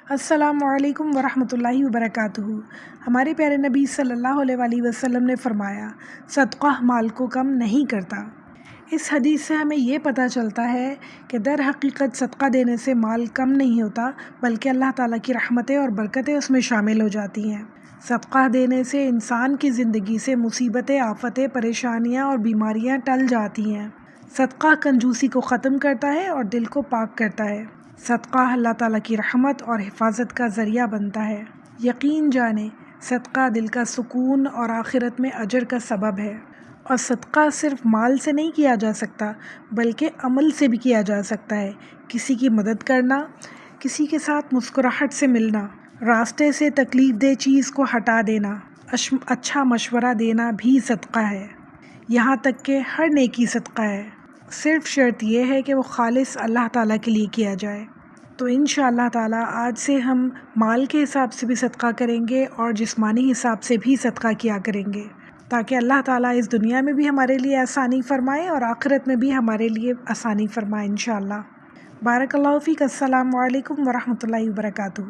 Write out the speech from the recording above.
السلام علیکم ورحمۃ اللہ وبرکاتہ۔ ہمارے پیارے نبی صلی اللہ علیہ وآلہ وسلم نے فرمایا، صدقہ مال کو کم نہیں کرتا۔ اس حدیث سے ہمیں یہ پتہ چلتا ہے کہ در حقیقت صدقہ دینے سے مال کم نہیں ہوتا، بلکہ اللہ تعالیٰ کی رحمتیں اور برکتیں اس میں شامل ہو جاتی ہیں۔ صدقہ دینے سے انسان کی زندگی سے مصیبتیں، آفتیں، پریشانیاں اور بیماریاں ٹل جاتی ہیں۔ صدقہ کنجوسی کو ختم کرتا ہے اور دل کو پاک کرتا ہے۔ صدقہ اللہ تعالیٰ کی رحمت اور حفاظت کا ذریعہ بنتا ہے۔ یقین جانیں، صدقہ دل کا سکون اور آخرت میں اجر کا سبب ہے۔ اور صدقہ صرف مال سے نہیں کیا جا سکتا، بلکہ عمل سے بھی کیا جا سکتا ہے۔ کسی کی مدد کرنا، کسی کے ساتھ مسکراہٹ سے ملنا، راستے سے تکلیف دہ چیز کو ہٹا دینا، اچھا مشورہ دینا بھی صدقہ ہے۔ یہاں تک کہ ہر نیکی صدقہ ہے، صرف شرط یہ ہے کہ وہ خالص اللہ تعالیٰ کے لیے کیا جائے۔ تو انشاءاللہ تعالیٰ آج سے ہم مال کے حساب سے بھی صدقہ کریں گے اور جسمانی حساب سے بھی صدقہ کیا کریں گے، تاکہ اللہ تعالیٰ اس دنیا میں بھی ہمارے لیے آسانی فرمائے اور آخرت میں بھی ہمارے لیے آسانی فرمائے انشاءاللہ۔ بارک اللہ فیک۔ السلام علیکم ورحمۃ اللہ وبرکاتہ۔